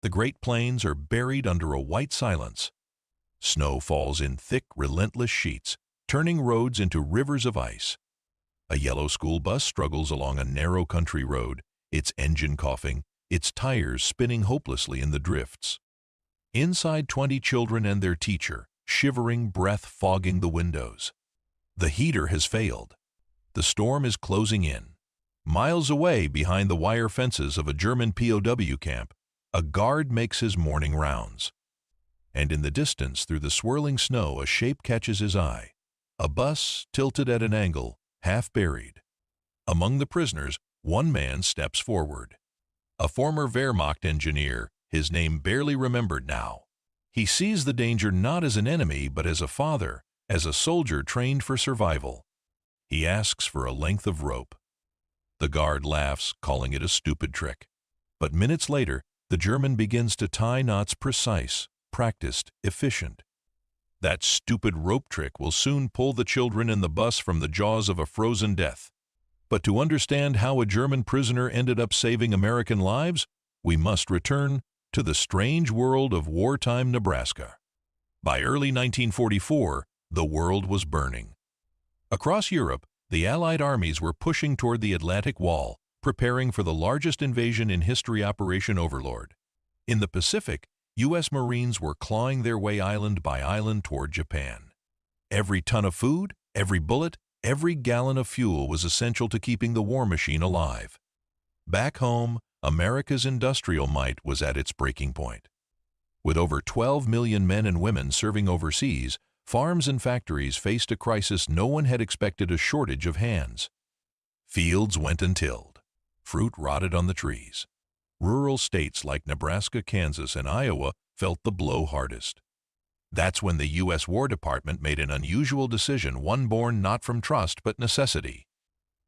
The Great Plains are buried under a white silence. Snow falls in thick, relentless sheets, turning roads into rivers of ice. A yellow school bus struggles along a narrow country road, its engine coughing, its tires spinning hopelessly in the drifts. Inside 20 children and their teacher, shivering breath fogging the windows. The heater has failed. The storm is closing in. Miles away behind the wire fences of a German POW camp, a guard makes his morning rounds. And in the distance, through the swirling snow, a shape catches his eye. A bus tilted at an angle, half buried. Among the prisoners, one man steps forward. A former Wehrmacht engineer, his name barely remembered now. He sees the danger not as an enemy, but as a father, as a soldier trained for survival. He asks for a length of rope. The guard laughs, calling it a stupid trick. But minutes later, the German begins to tie knots precise, practiced, efficient. That stupid rope trick will soon pull the children in the bus from the jaws of a frozen death. But to understand how a German prisoner ended up saving American lives, we must return to the strange world of wartime Nebraska. By early 1944, the world was burning. Across Europe, the Allied armies were pushing toward the Atlantic Wall, preparing for the largest invasion in history, Operation Overlord. In the Pacific, U.S. Marines were clawing their way island by island toward Japan. Every ton of food, every bullet, every gallon of fuel was essential to keeping the war machine alive. Back home, America's industrial might was at its breaking point. With over 12 million men and women serving overseas, farms and factories faced a crisis no one had expected: a shortage of hands. Fields went untilled. Fruit rotted on the trees. Rural states like Nebraska, Kansas, and Iowa felt the blow hardest. That's when the U.S. War Department made an unusual decision, one born not from trust but necessity.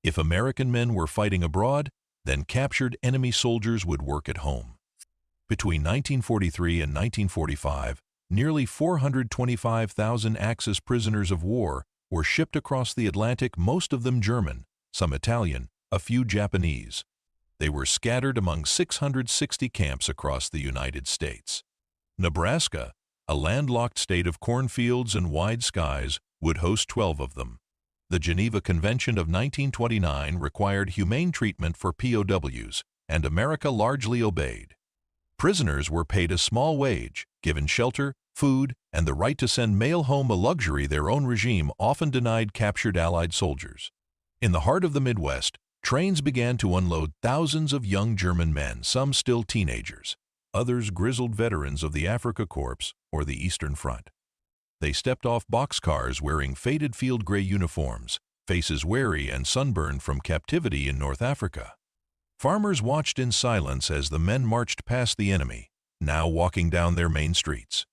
If American men were fighting abroad, then captured enemy soldiers would work at home. Between 1943 and 1945, nearly 425,000 Axis prisoners of war were shipped across the Atlantic, most of them German, some Italian, a few Japanese. They were scattered among 660 camps across the United States. Nebraska, a landlocked state of cornfields and wide skies, would host 12 of them. The Geneva Convention of 1929 required humane treatment for POWs, and America largely obeyed. Prisoners were paid a small wage, given shelter, food, and the right to send mail home, a luxury their own regime often denied captured Allied soldiers. In the heart of the Midwest, trains began to unload thousands of young German men, some still teenagers, others grizzled veterans of the Afrika Korps or the Eastern Front. They stepped off boxcars wearing faded field gray uniforms, faces weary and sunburned from captivity in North Africa. Farmers watched in silence as the men marched past the enemy, now walking down their main streets.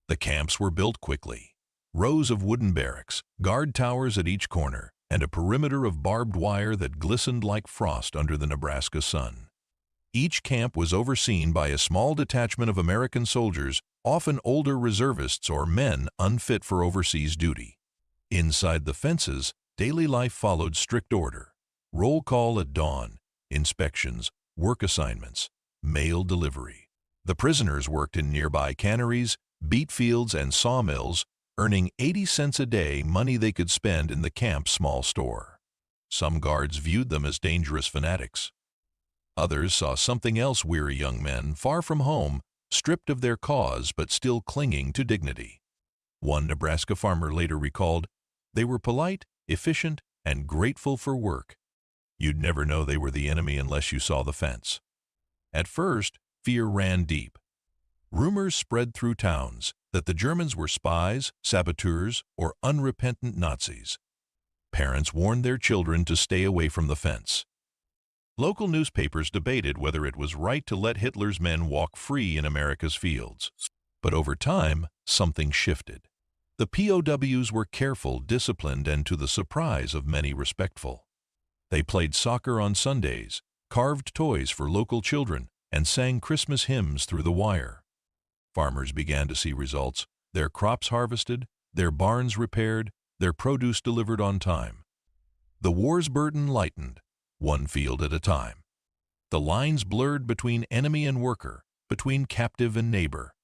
The camps were built quickly. Rows of wooden barracks, guard towers at each corner, and a perimeter of barbed wire that glistened like frost under the Nebraska sun. Each camp was overseen by a small detachment of American soldiers, often older reservists or men unfit for overseas duty. Inside the fences, daily life followed strict order. Roll call at dawn, inspections, work assignments, mail delivery. The prisoners worked in nearby canneries, beet fields, and sawmills, earning 80 cents a day, money they could spend in the camp's small store. Some guards viewed them as dangerous fanatics. Others saw something else: weary young men, far from home, stripped of their cause but still clinging to dignity. One Nebraska farmer later recalled, "They were polite, efficient, and grateful for work. You'd never know they were the enemy unless you saw the fence." At first, fear ran deep. Rumors spread through towns that the Germans were spies, saboteurs, or unrepentant Nazis. Parents warned their children to stay away from the fence. Local newspapers debated whether it was right to let Hitler's men walk free in America's fields. But over time, something shifted. The POWs were careful, disciplined, and, to the surprise of many, respectful. They played soccer on Sundays, carved toys for local children, and sang Christmas hymns through the wire. Farmers began to see results: their crops harvested, their barns repaired, their produce delivered on time. The war's burden lightened, one field at a time. The lines blurred between enemy and worker, between captive and neighbor.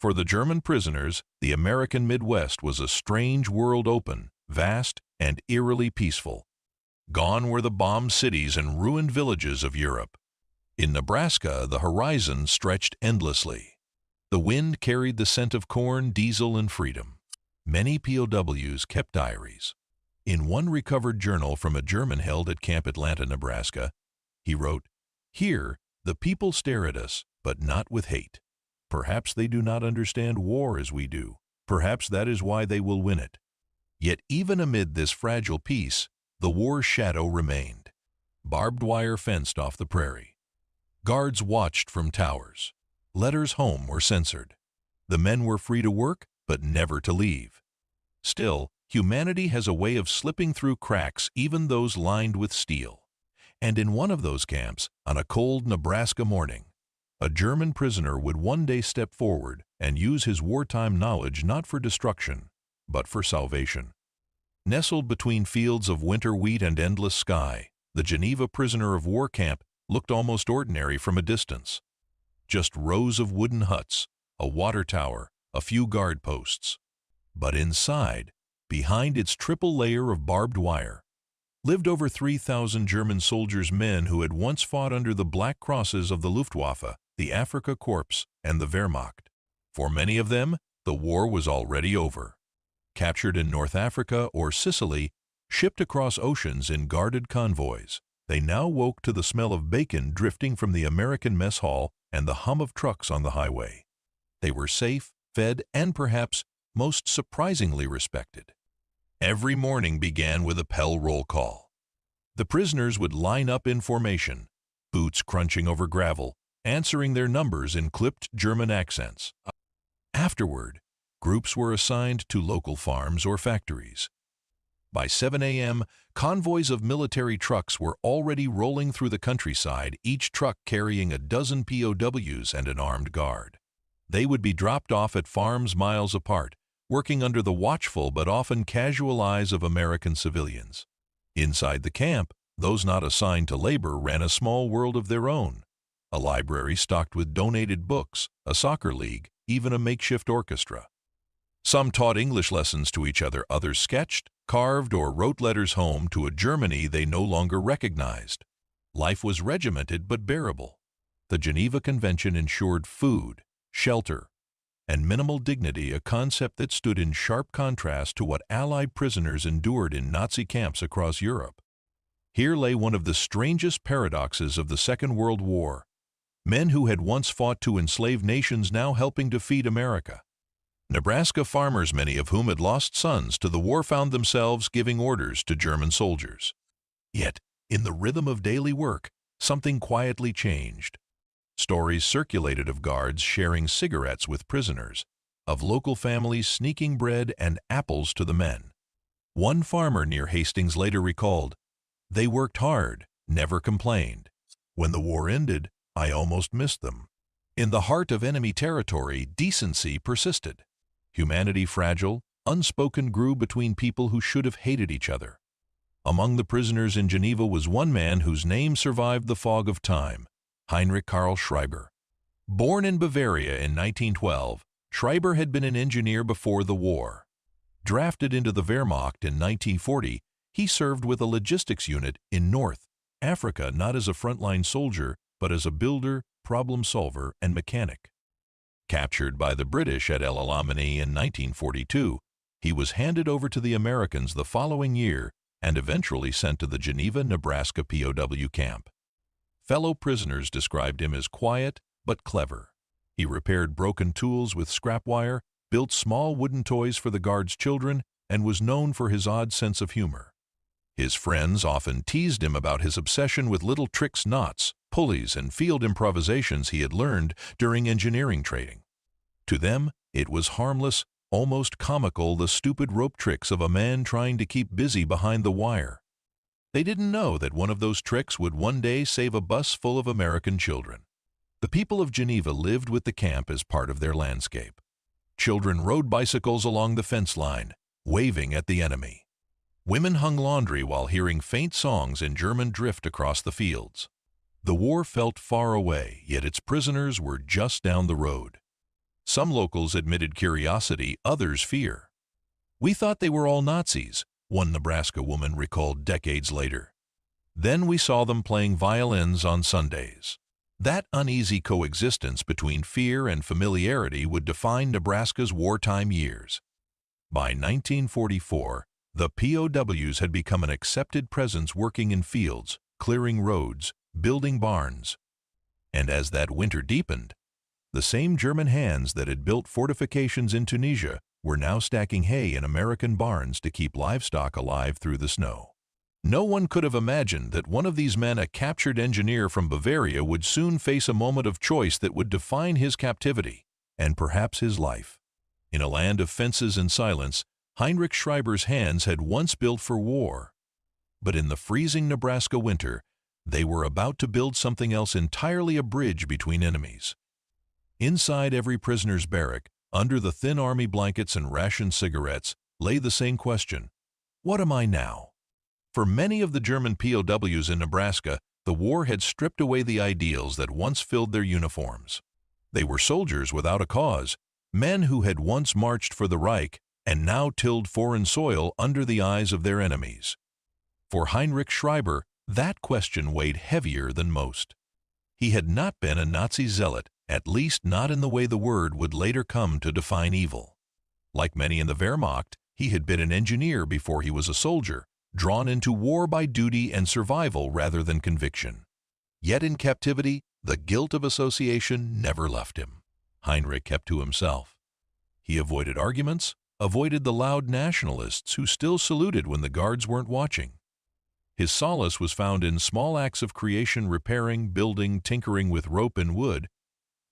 For the German prisoners, the American Midwest was a strange world, open, vast, and eerily peaceful. Gone were the bombed cities and ruined villages of Europe. In Nebraska, the horizon stretched endlessly. The wind carried the scent of corn, diesel, and freedom. Many POWs kept diaries. In one recovered journal from a German held at Camp Atlanta, Nebraska, he wrote, "Here, the people stare at us, but not with hate. Perhaps they do not understand war as we do. Perhaps that is why they will win it." Yet even amid this fragile peace, the war's shadow remained. Barbed wire fenced off the prairie. Guards watched from towers. Letters home were censored. The men were free to work, but never to leave. Still, humanity has a way of slipping through cracks, even those lined with steel. And in one of those camps, on a cold Nebraska morning, a German prisoner would one day step forward and use his wartime knowledge not for destruction, but for salvation. Nestled between fields of winter wheat and endless sky, the Geneva prisoner of war camp looked almost ordinary from a distance. Just rows of wooden huts, a water tower, a few guard posts. But inside, behind its triple layer of barbed wire, lived over 3,000 German soldiers, men who had once fought under the black crosses of the Luftwaffe, the Afrika Korps, and the Wehrmacht. For many of them, the war was already over. Captured in North Africa or Sicily, shipped across oceans in guarded convoys, they now woke to the smell of bacon drifting from the American mess hall and the hum of trucks on the highway. They were safe, fed, and perhaps most surprisingly respected. Every morning began with a Pell roll call. The prisoners would line up in formation, boots crunching over gravel, answering their numbers in clipped German accents. Afterward, groups were assigned to local farms or factories. By 7 a.m., convoys of military trucks were already rolling through the countryside, each truck carrying a dozen POWs and an armed guard. They would be dropped off at farms miles apart, working under the watchful but often casual eyes of American civilians. Inside the camp, those not assigned to labor ran a small world of their own. A library stocked with donated books, a soccer league, even a makeshift orchestra. Some taught English lessons to each other, others sketched, carved, or wrote letters home to a Germany they no longer recognized. Life was regimented but bearable. The Geneva Convention ensured food, shelter, and minimal dignity, a concept that stood in sharp contrast to what Allied prisoners endured in Nazi camps across Europe. Here lay one of the strangest paradoxes of the Second World War. Men who had once fought to enslave nations now helping to feed America. Nebraska farmers, many of whom had lost sons to the war, found themselves giving orders to German soldiers. Yet, in the rhythm of daily work, something quietly changed. Stories circulated of guards sharing cigarettes with prisoners, of local families sneaking bread and apples to the men. One farmer near Hastings later recalled, "They worked hard, never complained. When the war ended, I almost missed them." In the heart of enemy territory, decency persisted. Humanity, fragile, unspoken, grew between people who should have hated each other. Among the prisoners in Geneva was one man whose name survived the fog of time, Heinrich Karl Schreiber. Born in Bavaria in 1912, Schreiber had been an engineer before the war. Drafted into the Wehrmacht in 1940, he served with a logistics unit in North Africa, not as a frontline soldier, but as a builder, problem solver, and mechanic. Captured by the British at El Alamein in 1942, he was handed over to the Americans the following year and eventually sent to the Geneva, Nebraska POW camp. Fellow prisoners described him as quiet but clever. He repaired broken tools with scrap wire, built small wooden toys for the guards' children, and was known for his odd sense of humor. His friends often teased him about his obsession with little tricks, knots, pulleys, and field improvisations he had learned during engineering training. To them, it was harmless, almost comical, the stupid rope tricks of a man trying to keep busy behind the wire. They didn't know that one of those tricks would one day save a bus full of American children. The people of Geneva lived with the camp as part of their landscape. Children rode bicycles along the fence line, waving at the enemy. Women hung laundry while hearing faint songs in German drift across the fields. The war felt far away, yet its prisoners were just down the road. Some locals admitted curiosity, others fear. "We thought they were all Nazis," one Nebraska woman recalled decades later. "Then we saw them playing violins on Sundays." That uneasy coexistence between fear and familiarity would define Nebraska's wartime years. By 1944, the POWs had become an accepted presence, working in fields, clearing roads, building barns. And as that winter deepened, the same German hands that had built fortifications in Tunisia were now stacking hay in American barns to keep livestock alive through the snow. No one could have imagined that one of these men, a captured engineer from Bavaria, would soon face a moment of choice that would define his captivity, and perhaps his life. In a land of fences and silence, Heinrich Schreiber's hands had once built for war. But in the freezing Nebraska winter, they were about to build something else entirely, a bridge between enemies. Inside every prisoner's barrack, under the thin army blankets and rationed cigarettes, lay the same question: what am I now? For many of the German POWs in Nebraska, the war had stripped away the ideals that once filled their uniforms. They were soldiers without a cause, men who had once marched for the Reich and now tilled foreign soil under the eyes of their enemies. For Heinrich Schreiber, that question weighed heavier than most. He had not been a Nazi zealot, at least not in the way the word would later come to define evil. Like many in the Wehrmacht, he had been an engineer before he was a soldier, drawn into war by duty and survival rather than conviction. Yet in captivity, the guilt of association never left him. Heinrich kept to himself. He avoided arguments, avoided the loud nationalists who still saluted when the guards weren't watching. His solace was found in small acts of creation, repairing, building, tinkering with rope and wood,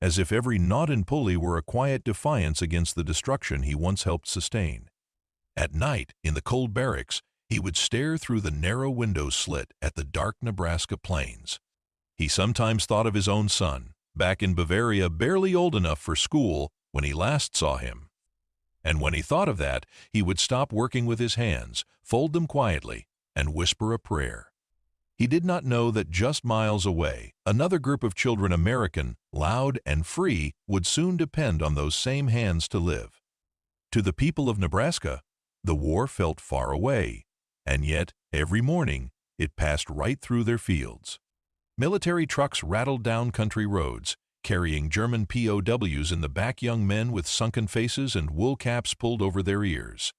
as if every knot and pulley were a quiet defiance against the destruction he once helped sustain. At night, in the cold barracks, he would stare through the narrow window slit at the dark Nebraska plains. He sometimes thought of his own son, back in Bavaria, barely old enough for school when he last saw him. And when he thought of that, he would stop working with his hands, fold them quietly, and whisper a prayer. He did not know that just miles away, another group of children, American, loud and free, would soon depend on those same hands to live. To the people of Nebraska, the war felt far away. And yet, every morning, it passed right through their fields. Military trucks rattled down country roads, carrying German POWs in the back, young men with sunken faces and wool caps pulled over their ears.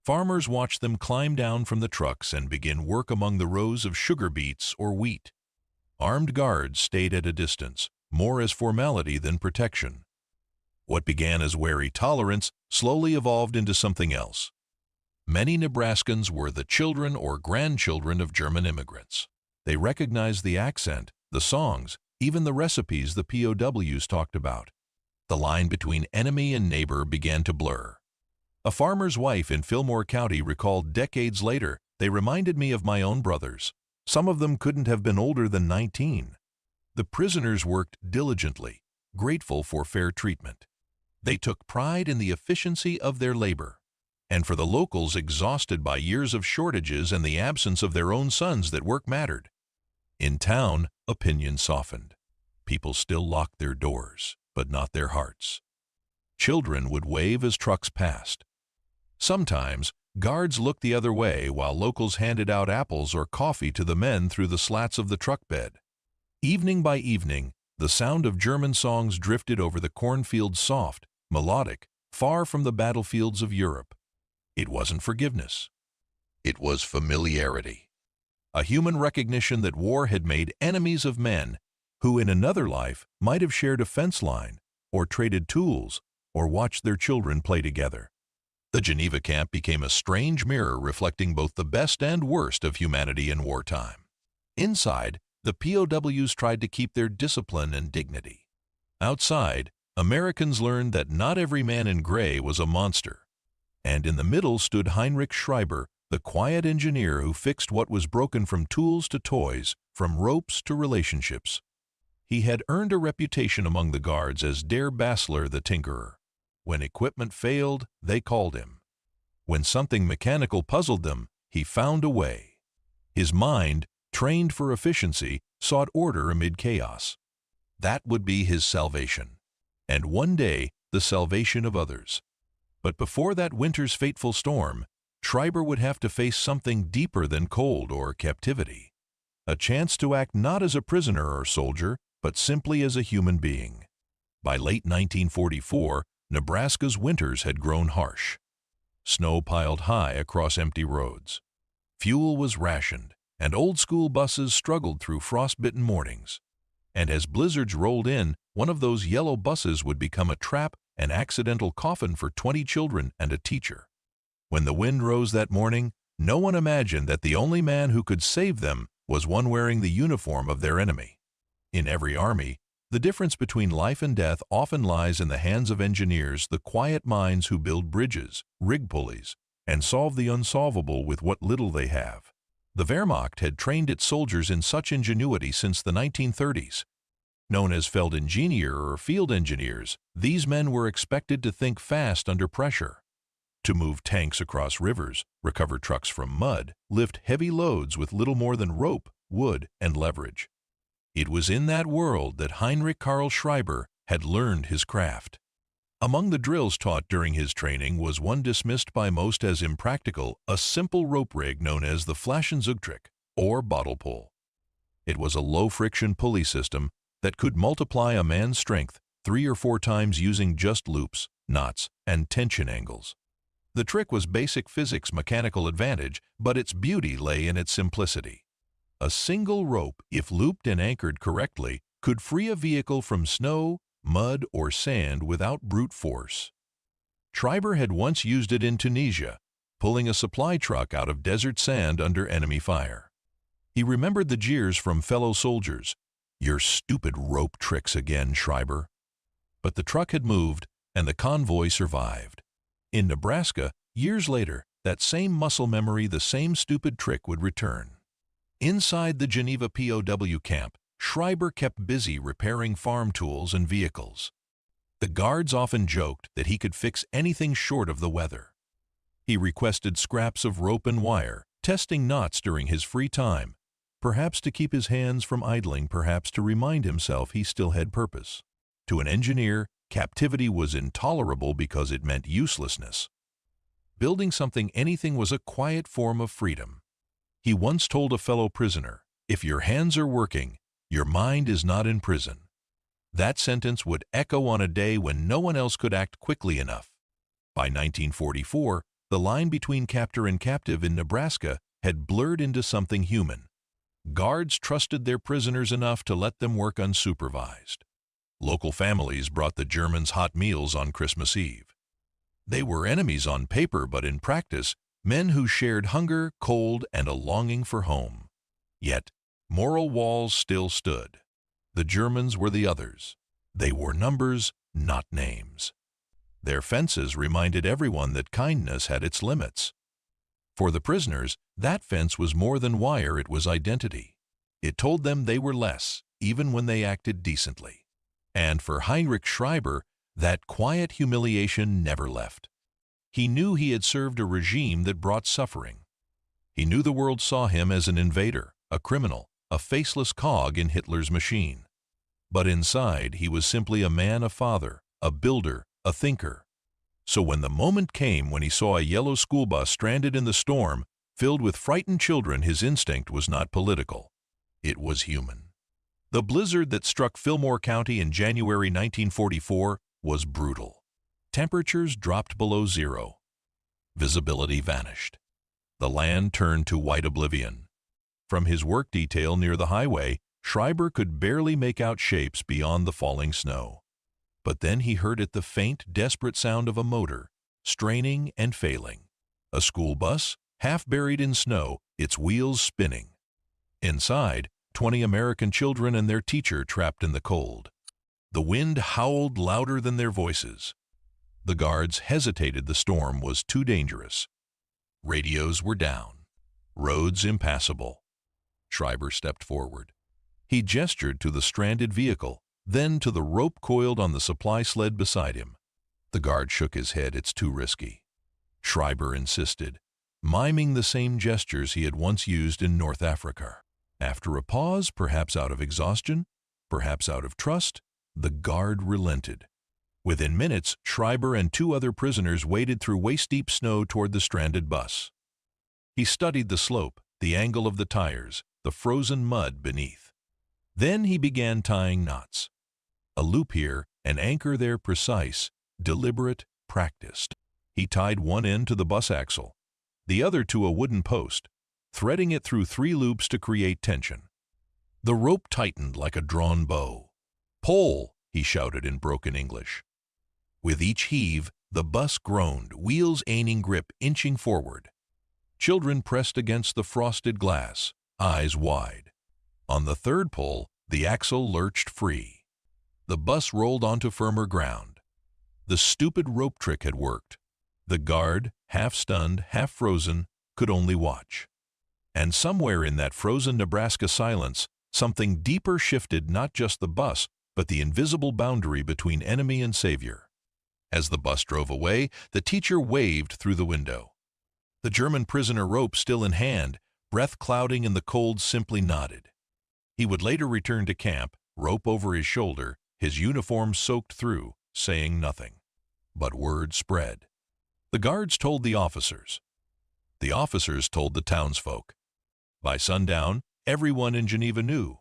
Farmers watched them climb down from the trucks and begin work among the rows of sugar beets or wheat. Armed guards stayed at a distance, more as formality than protection. What began as wary tolerance slowly evolved into something else. Many Nebraskans were the children or grandchildren of German immigrants. They recognized the accent, the songs, even the recipes the POWs talked about. The line between enemy and neighbor began to blur. A farmer's wife in Fillmore County recalled decades later, "They reminded me of my own brothers. Some of them couldn't have been older than 19. The prisoners worked diligently, grateful for fair treatment. They took pride in the efficiency of their labor. And for the locals, exhausted by years of shortages and the absence of their own sons, that work mattered." In town, opinion softened. People still locked their doors, but not their hearts. Children would wave as trucks passed. Sometimes, guards looked the other way while locals handed out apples or coffee to the men through the slats of the truck bed. Evening by evening, the sound of German songs drifted over the cornfields, soft, melodic, far from the battlefields of Europe. It wasn't forgiveness. It was familiarity. A human recognition that war had made enemies of men who in another life might have shared a fence line, or traded tools, or watched their children play together. The Geneva camp became a strange mirror reflecting both the best and worst of humanity in wartime. Inside, the POWs tried to keep their discipline and dignity. Outside, Americans learned that not every man in gray was a monster. And in the middle stood Heinrich Schreiber, the quiet engineer who fixed what was broken, from tools to toys, from ropes to relationships. He had earned a reputation among the guards as Der Bastler, the tinkerer. When equipment failed, they called him. When something mechanical puzzled them, he found a way. His mind, trained for efficiency, sought order amid chaos. That would be his salvation, and one day the salvation of others. But before that winter's fateful storm, Schreiber would have to face something deeper than cold or captivity. A chance to act not as a prisoner or soldier, but simply as a human being. By late 1944, Nebraska's winters had grown harsh. Snow piled high across empty roads. Fuel was rationed, and old school buses struggled through frostbitten mornings. And as blizzards rolled in, one of those yellow buses would become a trap, an accidental coffin for 20 children and a teacher. When the wind rose that morning, no one imagined that the only man who could save them was one wearing the uniform of their enemy. In every army, the difference between life and death often lies in the hands of engineers, the quiet minds who build bridges, rig pulleys, and solve the unsolvable with what little they have. The Wehrmacht had trained its soldiers in such ingenuity since the 1930s. Known as Feldingenieur or field engineers, these men were expected to think fast under pressure. To move tanks across rivers, recover trucks from mud, lift heavy loads with little more than rope, wood, and leverage. It was in that world that Heinrich Karl Schreiber had learned his craft. Among the drills taught during his training was one dismissed by most as impractical, a simple rope rig known as the Flaschenzugtrick, or bottle pull. It was a low-friction pulley system that could multiply a man's strength 3 or 4 times using just loops, knots, and tension angles. The trick was basic physics mechanical advantage, but its beauty lay in its simplicity. A single rope, if looped and anchored correctly, could free a vehicle from snow, mud, or sand without brute force. Schreiber had once used it in Tunisia, pulling a supply truck out of desert sand under enemy fire. He remembered the jeers from fellow soldiers. "Your stupid rope tricks again, Schreiber." But the truck had moved, and the convoy survived. In Nebraska, years later, that same muscle memory, the same stupid trick would return. Inside the Geneva POW camp, Schreiber kept busy repairing farm tools and vehicles. The guards often joked that he could fix anything short of the weather. He requested scraps of rope and wire, testing knots during his free time, perhaps to keep his hands from idling, perhaps to remind himself he still had purpose. To an engineer, captivity was intolerable because it meant uselessness. Building anything was a quiet form of freedom. He once told a fellow prisoner, "If your hands are working, your mind is not in prison." That sentence would echo on a day when no one else could act quickly enough. By 1944, the line between captor and captive in Nebraska had blurred into something human. Guards trusted their prisoners enough to let them work unsupervised. Local families brought the Germans hot meals on Christmas Eve. They were enemies on paper, but in practice, men who shared hunger, cold, and a longing for home. Yet, moral walls still stood. The Germans were the others. They wore numbers, not names. Their fences reminded everyone that kindness had its limits. For the prisoners, that fence was more than wire, it was identity. It told them they were less, even when they acted decently. And for Heinrich Schreiber, that quiet humiliation never left. He knew he had served a regime that brought suffering. He knew the world saw him as an invader, a criminal, a faceless cog in Hitler's machine. But inside, he was simply a man, a father, a builder, a thinker. So when the moment came when he saw a yellow school bus stranded in the storm, filled with frightened children, his instinct was not political. It was human. The blizzard that struck Fillmore County in January 1944 was brutal. Temperatures dropped below zero. Visibility vanished. The land turned to white oblivion. From his work detail near the highway, Schreiber could barely make out shapes beyond the falling snow. But then he heard it, the faint, desperate sound of a motor, straining and failing. A school bus, half buried in snow, its wheels spinning. Inside, 20 American children and their teacher trapped in the cold. The wind howled louder than their voices. The guards hesitated. The storm was too dangerous. Radios were down. Roads impassable. Schreiber stepped forward. He gestured to the stranded vehicle, then to the rope coiled on the supply sled beside him. The guard shook his head. "It's too risky." Schreiber insisted, miming the same gestures he had once used in North Africa. After a pause, perhaps out of exhaustion, perhaps out of trust, the guard relented. Within minutes, Schreiber and two other prisoners waded through waist-deep snow toward the stranded bus. He studied the slope, the angle of the tires, the frozen mud beneath. Then he began tying knots. A loop here, an anchor there, precise, deliberate, practiced. He tied one end to the bus axle, the other to a wooden post, threading it through 3 loops to create tension. The rope tightened like a drawn bow. "Pull!" he shouted in broken English. With each heave, the bus groaned, wheels aining grip inching forward. Children pressed against the frosted glass, eyes wide. On the third pull, the axle lurched free. The bus rolled onto firmer ground. The stupid rope trick had worked. The guard, half stunned, half frozen, could only watch. And somewhere in that frozen Nebraska silence, something deeper shifted not just the bus, but the invisible boundary between enemy and savior. As the bus drove away, the teacher waved through the window. The German prisoner, rope still in hand, breath clouding in the cold, simply nodded. He would later return to camp, rope over his shoulder, his uniform soaked through, saying nothing. But word spread. The guards told the officers. The officers told the townsfolk. By sundown, everyone in Geneva knew.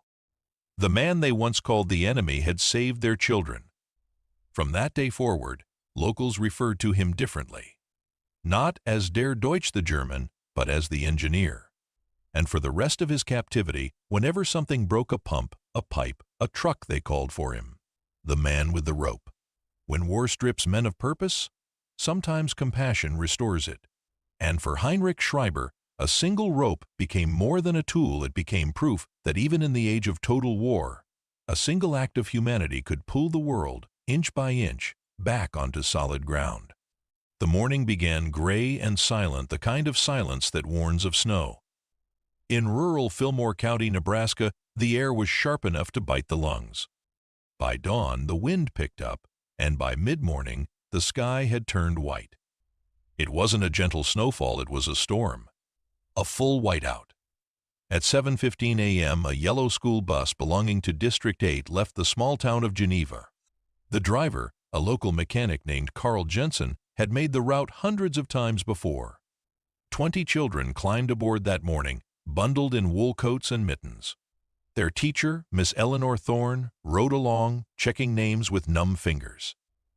The man they once called the enemy had saved their children. From that day forward, locals referred to him differently. Not as Der Deutsch the German, but as the engineer. And for the rest of his captivity, whenever something broke a pump, a pipe, a truck, they called for him. The man with the rope. When war strips men of purpose, sometimes compassion restores it. And for Heinrich Schreiber, a single rope became more than a tool. It became proof that even in the age of total war, a single act of humanity could pull the world, inch by inch, back onto solid ground. The morning began gray and silent, the kind of silence that warns of snow. In rural Fillmore County, Nebraska, the air was sharp enough to bite the lungs. By dawn, the wind picked up, and by mid-morning, the sky had turned white. It wasn't a gentle snowfall, it was a storm. A full whiteout. At 7:15 a.m., a yellow school bus belonging to District 8 left the small town of Geneva. The driver, a local mechanic named Carl Jensen, had made the route hundreds of times before. 20 children climbed aboard that morning, bundled in wool coats and mittens. Their teacher, Miss Eleanor Thorne, rode along, checking names with numb fingers.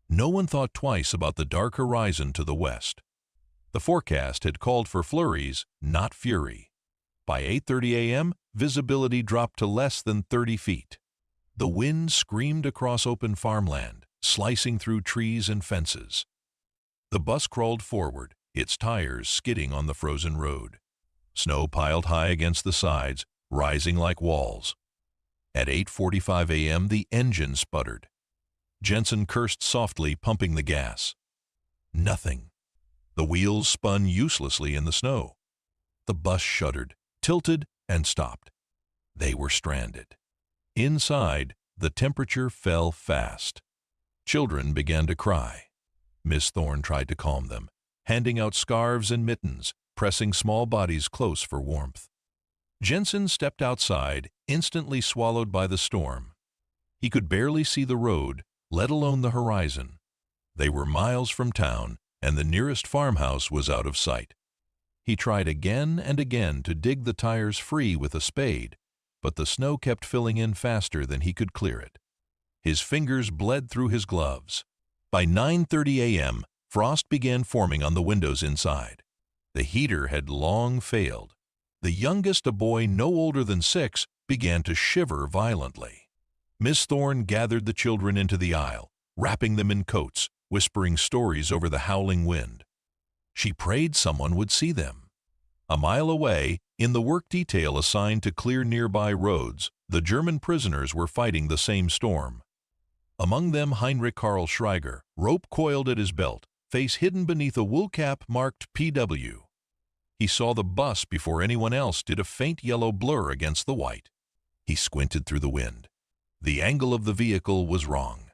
No one thought twice about the dark horizon to the west. The forecast had called for flurries, not fury. By 8:30 a.m., visibility dropped to less than 30 feet. The wind screamed across open farmland, slicing through trees and fences. The bus crawled forward, its tires skidding on the frozen road. Snow piled high against the sides, rising like walls. At 8:45 a.m., the engine sputtered. Jensen cursed softly, pumping the gas. Nothing. The wheels spun uselessly in the snow. The bus shuddered, tilted, and stopped. They were stranded. Inside, the temperature fell fast. Children began to cry. Miss Thorne tried to calm them, handing out scarves and mittens, pressing small bodies close for warmth. Jensen stepped outside, instantly swallowed by the storm. He could barely see the road, let alone the horizon. They were miles from town, and the nearest farmhouse was out of sight. He tried again and again to dig the tires free with a spade, but the snow kept filling in faster than he could clear it. His fingers bled through his gloves. By 9:30 a.m., frost began forming on the windows inside. The heater had long failed. The youngest, a boy no older than 6, began to shiver violently. Miss Thorne gathered the children into the aisle, wrapping them in coats, whispering stories over the howling wind. She prayed someone would see them. A mile away, in the work detail assigned to clear nearby roads, the German prisoners were fighting the same storm. Among them Heinrich Karl Schreiber, rope coiled at his belt, face hidden beneath a wool cap marked PW. He saw the bus before anyone else did, a faint yellow blur against the white. He squinted through the wind. The angle of the vehicle was wrong.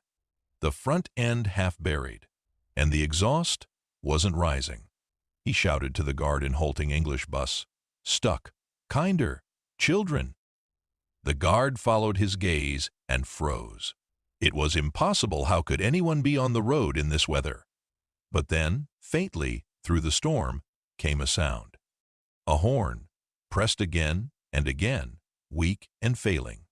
The front end half buried, and the exhaust wasn't rising. He shouted to the guard in halting English bus, "Stuck! Kinder! Children!" The guard followed his gaze and froze. It was impossible. How could anyone be on the road in this weather? But then, faintly, through the storm, came a sound. A horn, pressed again and again, weak and failing.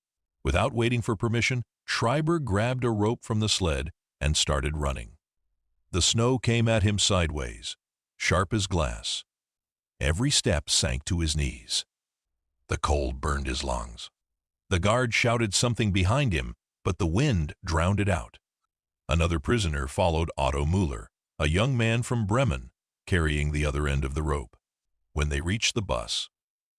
Without waiting for permission, Schreiber grabbed a rope from the sled and started running. The snow came at him sideways, sharp as glass. Every step sank to his knees. The cold burned his lungs. The guard shouted something behind him, but the wind drowned it out. Another prisoner followed Otto Müller, a young man from Bremen, carrying the other end of the rope. When they reached the bus,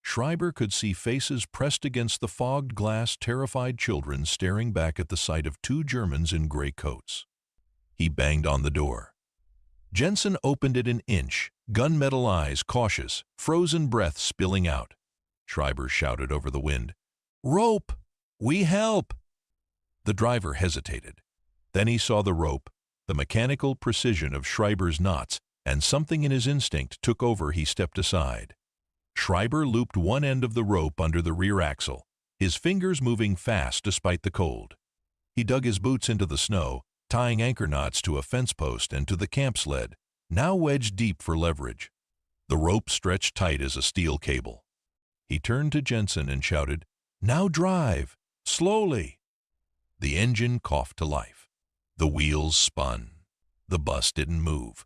Schreiber could see faces pressed against the fogged glass, terrified children staring back at the sight of two Germans in gray coats. He banged on the door. Jensen opened it an inch, gunmetal eyes cautious, frozen breath spilling out. Schreiber shouted over the wind, "Rope! We help!" The driver hesitated. Then he saw the rope, the mechanical precision of Schreiber's knots, and something in his instinct took over. He stepped aside. Schreiber looped one end of the rope under the rear axle, his fingers moving fast despite the cold. He dug his boots into the snow, tying anchor knots to a fence post and to the camp sled, now wedged deep for leverage. The rope stretched tight as a steel cable. He turned to Jensen and shouted, "Now drive! Slowly!" The engine coughed to life. The wheels spun. The bus didn't move.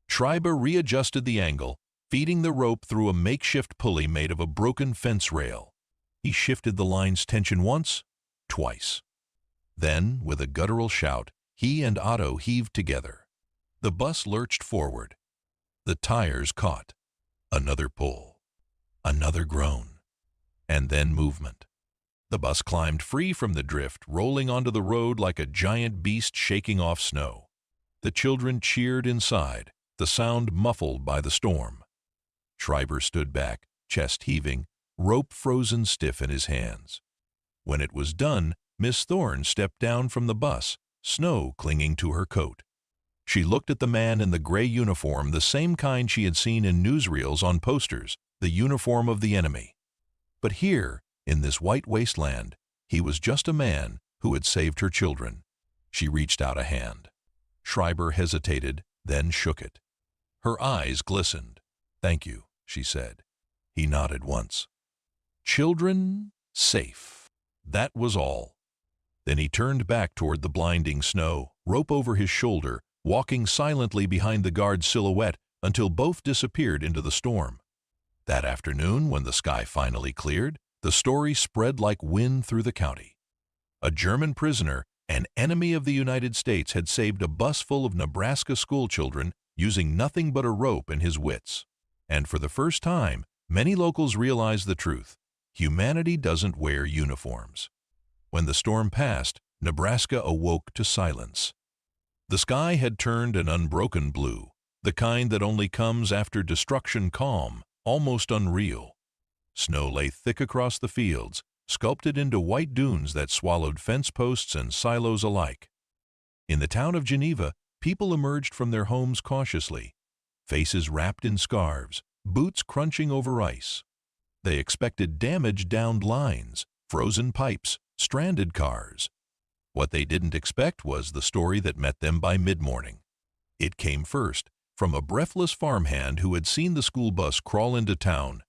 Schreiber readjusted the angle, feeding the rope through a makeshift pulley made of a broken fence rail. He shifted the line's tension once, twice. Then, with a guttural shout, he and Otto heaved together. The bus lurched forward. The tires caught. Another pull. Another groan. And then movement. The bus climbed free from the drift, rolling onto the road like a giant beast shaking off snow. The children cheered inside, the sound muffled by the storm. Schreiber stood back, chest heaving, rope frozen stiff in his hands. When it was done, Miss Thorne stepped down from the bus, snow clinging to her coat. She looked at the man in the gray uniform, the same kind she had seen in newsreels on posters, the uniform of the enemy. But here, in this white wasteland, he was just a man who had saved her children. She reached out a hand. Schreiber hesitated, then shook it. Her eyes glistened. "Thank you," she said. He nodded once. Children safe. That was all. Then he turned back toward the blinding snow, rope over his shoulder, walking silently behind the guard's silhouette until both disappeared into the storm. That afternoon, when the sky finally cleared, the story spread like wind through the county. A German prisoner, an enemy of the United States, had saved a bus full of Nebraska schoolchildren using nothing but a rope and his wits. And for the first time, many locals realized the truth. Humanity doesn't wear uniforms. When the storm passed, Nebraska awoke to silence. The sky had turned an unbroken blue, the kind that only comes after destruction, calm, almost unreal. Snow lay thick across the fields, sculpted into white dunes that swallowed fence posts and silos alike. In the town of Geneva, people emerged from their homes cautiously, faces wrapped in scarves, boots crunching over ice. They expected damaged downed lines, frozen pipes, stranded cars. What they didn't expect was the story that met them by mid-morning. It came first, from a breathless farmhand who had seen the school bus crawl into town,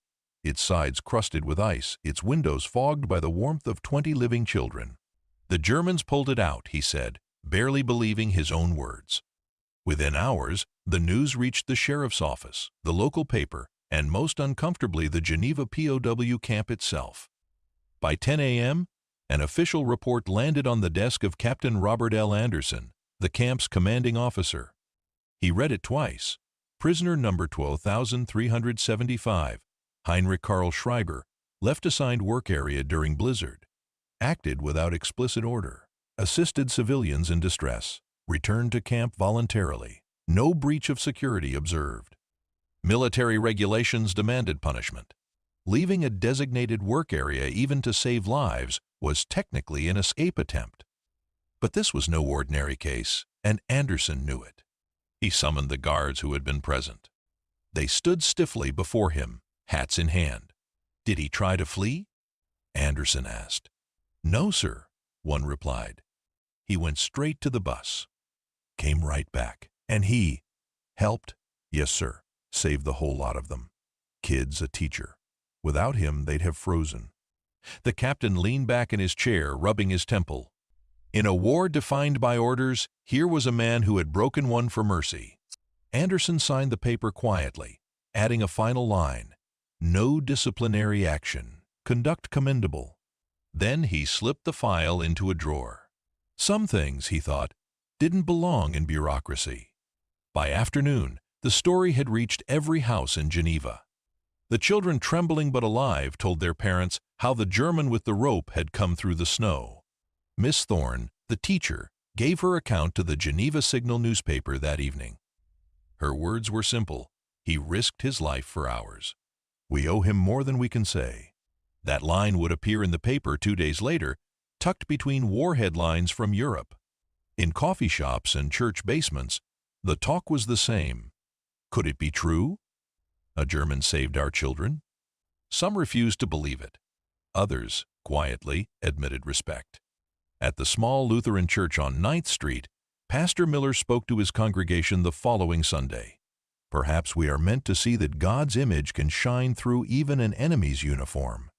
its sides crusted with ice, its windows fogged by the warmth of 20 living children. "The Germans pulled it out," he said, barely believing his own words. Within hours, the news reached the sheriff's office, the local paper, and most uncomfortably the Geneva POW camp itself. By 10 a.m., an official report landed on the desk of Captain Robert L. Anderson, the camp's commanding officer. He read it twice. Prisoner number 12,375, Heinrich Karl Schreiber, left assigned work area during blizzard, acted without explicit order, assisted civilians in distress, returned to camp voluntarily, no breach of security observed. Military regulations demanded punishment. Leaving a designated work area even to save lives was technically an escape attempt. But this was no ordinary case, and Anderson knew it. He summoned the guards who had been present. They stood stiffly before him, hats in hand. Did he try to flee? Anderson asked. "No, sir," one replied. He went straight to the bus, came right back, and he helped. Yes, sir, saved the whole lot of them. Kids, a teacher. Without him, they'd have frozen. The captain leaned back in his chair, rubbing his temple. In a war defined by orders, here was a man who had broken one for mercy. Anderson signed the paper quietly, adding a final line: "No disciplinary action. Conduct commendable." Then he slipped the file into a drawer. Some things, he thought, didn't belong in bureaucracy. By afternoon, the story had reached every house in Geneva. The children, trembling but alive, told their parents how the German with the rope had come through the snow. Miss Thorne, the teacher, gave her account to the Geneva Signal newspaper that evening. Her words were simple. "He risked his life for ours. We owe him more than we can say." That line would appear in the paper 2 days later, tucked between war headlines from Europe. In coffee shops and church basements, the talk was the same. Could it be true? A German saved our children? Some refused to believe it. Others, quietly, admitted respect. At the small Lutheran church on 9th Street, Pastor Miller spoke to his congregation the following Sunday. "Perhaps we are meant to see that God's image can shine through even an enemy's uniform."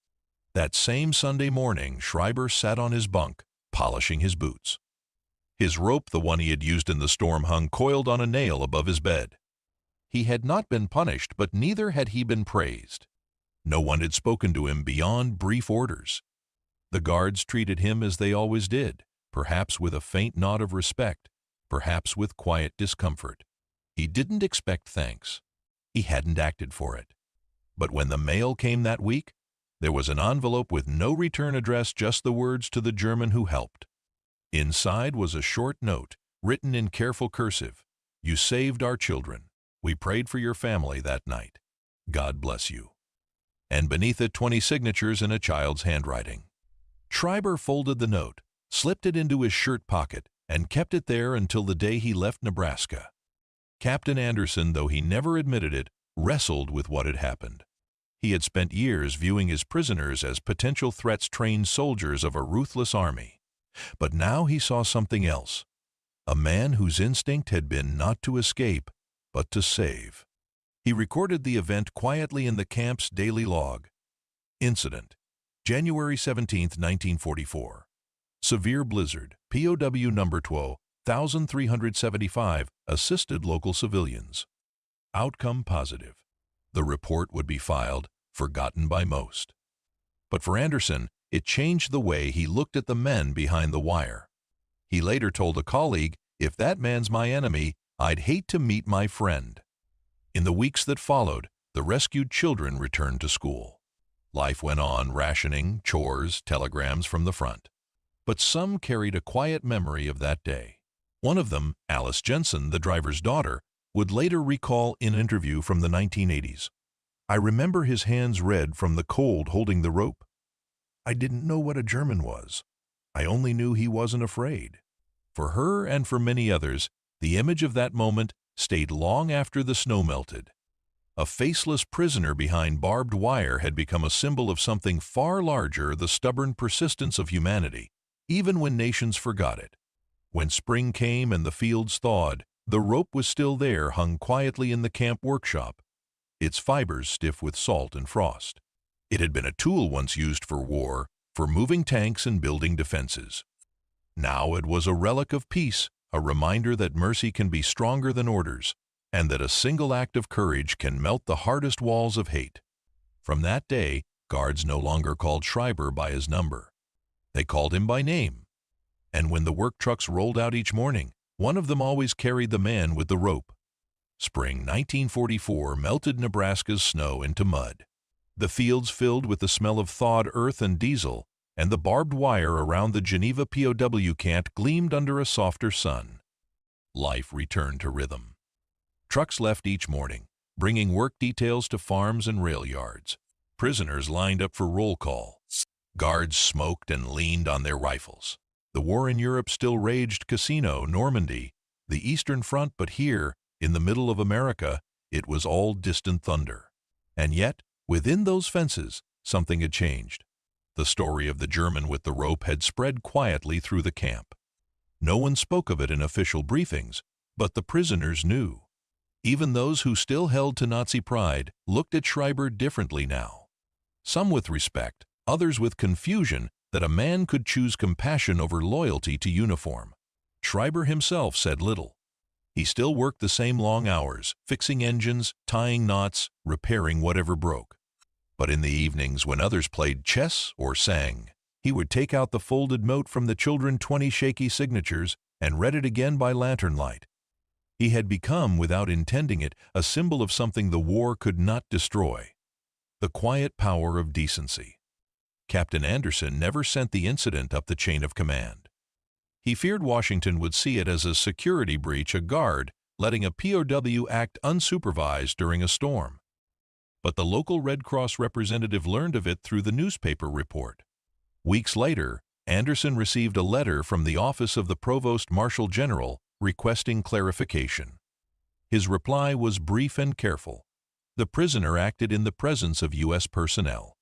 That same Sunday morning, Schreiber sat on his bunk, polishing his boots. His rope, the one he had used in the storm, hung coiled on a nail above his bed. He had not been punished, but neither had he been praised. No one had spoken to him beyond brief orders. The guards treated him as they always did, perhaps with a faint nod of respect, perhaps with quiet discomfort. He didn't expect thanks. He hadn't acted for it. But when the mail came that week, there was an envelope with no return address, just the words "to the German who helped." Inside was a short note, written in careful cursive. "You saved our children. We prayed for your family that night. God bless you." And beneath it, 20 signatures in a child's handwriting. Schreiber folded the note, slipped it into his shirt pocket, and kept it there until the day he left Nebraska. Captain Anderson, though he never admitted it, wrestled with what had happened. He had spent years viewing his prisoners as potential threats, trained soldiers of a ruthless army. But now he saw something else. A man whose instinct had been not to escape, but to save. He recorded the event quietly in the camp's daily log. Incident: January 17, 1944. Severe blizzard. POW number 12,375 assisted local civilians. Outcome positive. The report would be filed, forgotten by most. But for Anderson, it changed the way he looked at the men behind the wire. He later told a colleague, "If that man's my enemy, I'd hate to meet my friend." In the weeks that followed, the rescued children returned to school. Life went on, rationing, chores, telegrams from the front. But some carried a quiet memory of that day. One of them, Alice Jensen, the driver's daughter, would later recall in an interview from the 1980s. "I remember his hands red from the cold holding the rope. I didn't know what a German was. I only knew he wasn't afraid." For her and for many others, the image of that moment stayed long after the snow melted. A faceless prisoner behind barbed wire had become a symbol of something far larger, the stubborn persistence of humanity, even when nations forgot it. When spring came and the fields thawed, the rope was still there, hung quietly in the camp workshop, its fibers stiff with salt and frost. It had been a tool once used for war, for moving tanks and building defenses. Now it was a relic of peace, a reminder that mercy can be stronger than orders, and that a single act of courage can melt the hardest walls of hate. From that day, guards no longer called Schreiber by his number. They called him by name. And when the work trucks rolled out each morning, one of them always carried the man with the rope. Spring 1944 melted Nebraska's snow into mud. The fields filled with the smell of thawed earth and diesel, and the barbed wire around the Geneva POW camp gleamed under a softer sun. Life returned to rhythm. Trucks left each morning, bringing work details to farms and rail yards. Prisoners lined up for roll call. Guards smoked and leaned on their rifles. The war in Europe still raged: Cassino, Normandy, the Eastern Front, but here, in the middle of America, it was all distant thunder. And yet, within those fences, something had changed. The story of the German with the rope had spread quietly through the camp. No one spoke of it in official briefings, but the prisoners knew. Even those who still held to Nazi pride looked at Schreiber differently now. Some with respect, others with confusion that a man could choose compassion over loyalty to uniform. Schreiber himself said little. He still worked the same long hours, fixing engines, tying knots, repairing whatever broke. But in the evenings when others played chess or sang, he would take out the folded note from the children's 20 shaky signatures and read it again by lantern light. He had become, without intending it, a symbol of something the war could not destroy: the quiet power of decency. Captain Anderson never sent the incident up the chain of command. He feared Washington would see it as a security breach, a guard letting a POW act unsupervised during a storm. But the local Red Cross representative learned of it through the newspaper report. Weeks later, Anderson received a letter from the office of the Provost Marshal General requesting clarification. His reply was brief and careful. The prisoner acted in the presence of U.S. personnel.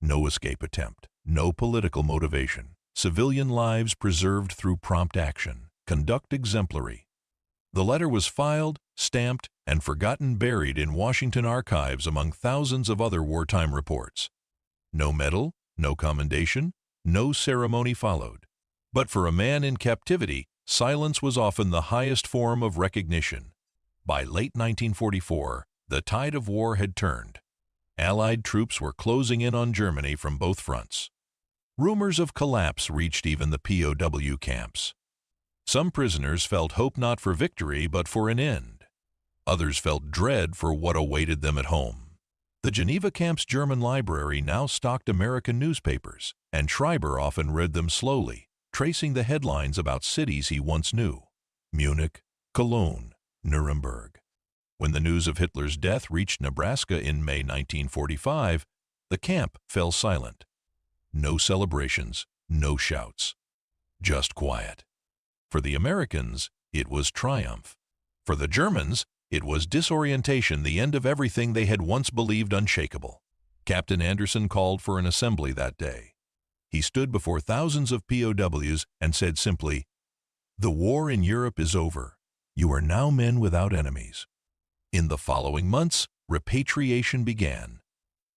No escape attempt, no political motivation. Civilian lives preserved through prompt action. Conduct exemplary. The letter was filed, stamped, and forgotten, buried in Washington archives among thousands of other wartime reports. No medal, no commendation, no ceremony followed. But for a man in captivity, silence was often the highest form of recognition. By late 1944, the tide of war had turned. Allied troops were closing in on Germany from both fronts. Rumors of collapse reached even the POW camps. Some prisoners felt hope not for victory but for an end. Others felt dread for what awaited them at home. The Geneva camp's German library now stocked American newspapers, and Schreiber often read them slowly, tracing the headlines about cities he once knew: Munich, Cologne, Nuremberg. When the news of Hitler's death reached Nebraska in May 1945, the camp fell silent. No celebrations, no shouts. Just quiet. For the Americans, it was triumph. For the Germans, it was disorientation, the end of everything they had once believed unshakable. Captain Anderson called for an assembly that day. He stood before thousands of POWs and said simply, "The war in Europe is over. You are now men without enemies." In the following months, repatriation began.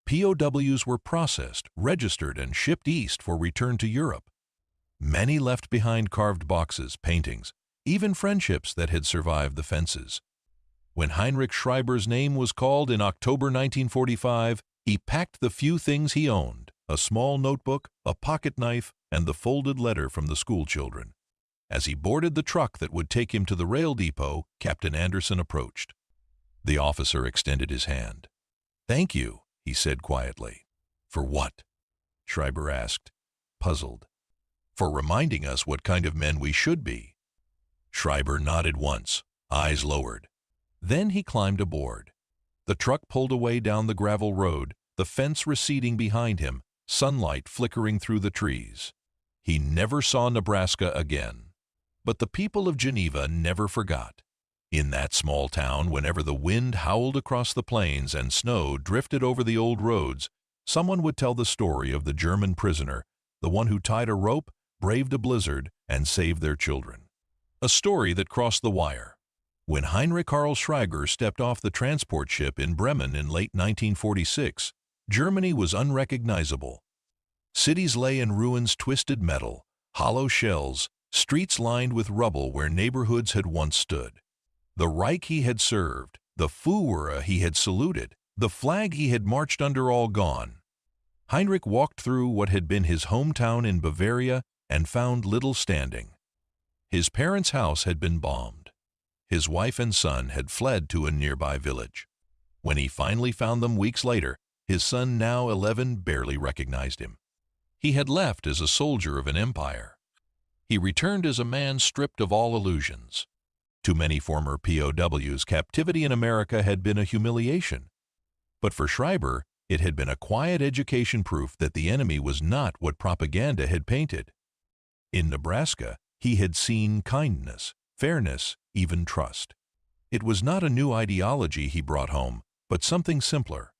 POWs were processed, registered, and shipped east for return to Europe. Many left behind carved boxes, paintings, even friendships that had survived the fences. When Heinrich Schreiber's name was called in October 1945, he packed the few things he owned: a small notebook, a pocket knife, and the folded letter from the schoolchildren. As he boarded the truck that would take him to the rail depot, Captain Anderson approached. The officer extended his hand. "Thank you," he said quietly. "For what?" Schreiber asked, puzzled. "For reminding us what kind of men we should be." Schreiber nodded once, eyes lowered. Then he climbed aboard. The truck pulled away down the gravel road, the fence receding behind him, sunlight flickering through the trees. He never saw Nebraska again. But the people of Geneva never forgot. In that small town, whenever the wind howled across the plains and snow drifted over the old roads, someone would tell the story of the German prisoner, the one who tied a rope, braved a blizzard, and saved their children. A story that crossed the wire. When Heinrich Karl Schreiber stepped off the transport ship in Bremen in late 1946, Germany was unrecognizable. Cities lay in ruins, twisted metal, hollow shells, streets lined with rubble where neighborhoods had once stood. The Reich he had served, the Führer he had saluted, the flag he had marched under, all gone. Heinrich walked through what had been his hometown in Bavaria and found little standing. His parents' house had been bombed. His wife and son had fled to a nearby village. When he finally found them weeks later, his son, now 11, barely recognized him. He had left as a soldier of an empire. He returned as a man stripped of all illusions. To many former POWs, captivity in America had been a humiliation. But for Schreiber, it had been a quiet education, proof that the enemy was not what propaganda had painted. In Nebraska, he had seen kindness, fairness, even trust. It was not a new ideology he brought home, but something simpler: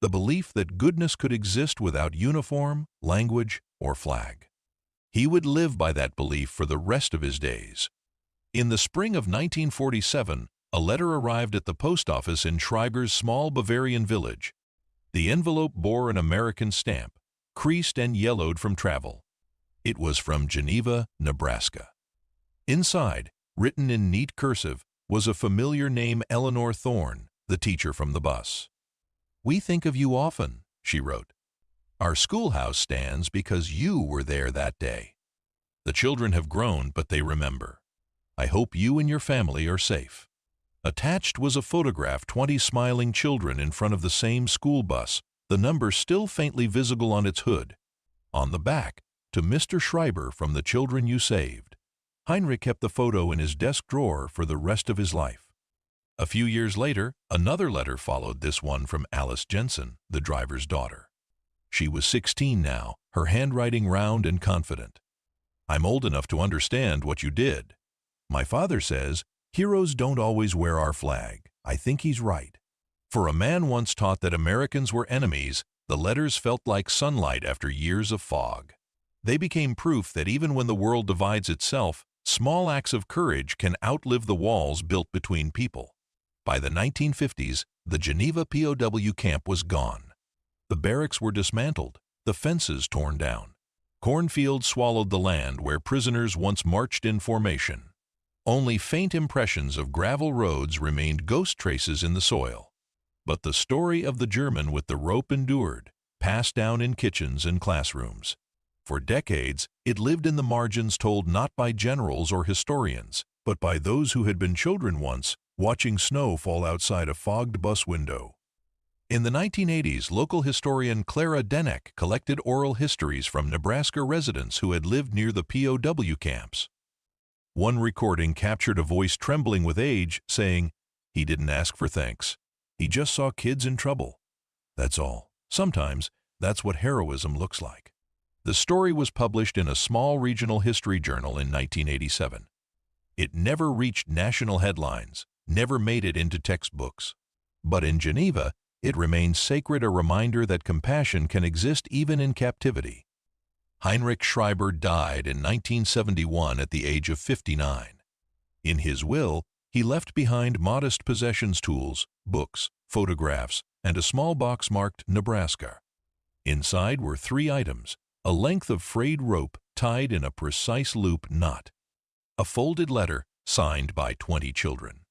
the belief that goodness could exist without uniform, language, or flag. He would live by that belief for the rest of his days. In the spring of 1947, a letter arrived at the post office in Schreiber's small Bavarian village. The envelope bore an American stamp, creased and yellowed from travel. It was from Geneva, Nebraska. Inside, written in neat cursive, was a familiar name: Eleanor Thorne, the teacher from the bus. "We think of you often," she wrote. "Our schoolhouse stands because you were there that day. The children have grown, but they remember. I hope you and your family are safe." Attached was a photograph: 20 smiling children in front of the same school bus, the number still faintly visible on its hood. On the back, "To Mr. Schreiber from the children you saved." Heinrich kept the photo in his desk drawer for the rest of his life. A few years later, another letter followed, this one from Alice Jensen, the driver's daughter. She was 16 now, her handwriting round and confident. "I'm old enough to understand what you did. My father says, heroes don't always wear our flag. I think he's right. For a man once taught that Americans were enemies, the letters felt like sunlight after years of fog. They became proof that even when the world divides itself, small acts of courage can outlive the walls built between people." By the 1950s, the Geneva POW camp was gone. The barracks were dismantled, the fences torn down. Cornfields swallowed the land where prisoners once marched in formation. Only faint impressions of gravel roads remained, ghost traces in the soil. But the story of the German with the rope endured, passed down in kitchens and classrooms. For decades, it lived in the margins, told not by generals or historians, but by those who had been children once, watching snow fall outside a fogged bus window. In the 1980s, local historian Clara Denek collected oral histories from Nebraska residents who had lived near the POW camps. One recording captured a voice trembling with age, saying, "He didn't ask for thanks. He just saw kids in trouble. That's all. Sometimes that's what heroism looks like." The story was published in a small regional history journal in 1987. It never reached national headlines, never made it into textbooks. But in Geneva, it remains sacred, a reminder that compassion can exist even in captivity. Heinrich Schreiber died in 1971 at the age of 59. In his will, he left behind modest possessions: tools, books, photographs, and a small box marked Nebraska. Inside were 3 items: a length of frayed rope tied in a precise loop knot, a folded letter signed by 20 children,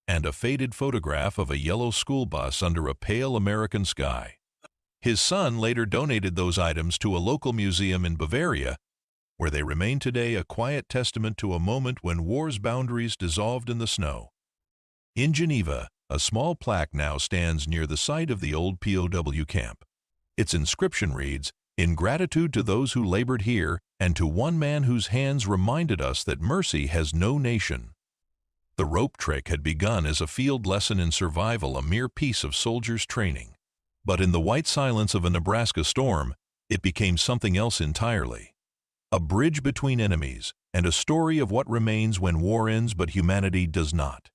and a faded photograph of a yellow school bus under a pale American sky. His son later donated those items to a local museum in Bavaria, where they remain today, a quiet testament to a moment when war's boundaries dissolved in the snow. In Geneva, a small plaque now stands near the site of the old POW camp. Its inscription reads, "In gratitude to those who labored here, and to one man whose hands reminded us that mercy has no nation." The rope trick had begun as a field lesson in survival, a mere piece of soldiers' training. But in the white silence of a Nebraska storm, it became something else entirely. A bridge between enemies, and a story of what remains when war ends but humanity does not.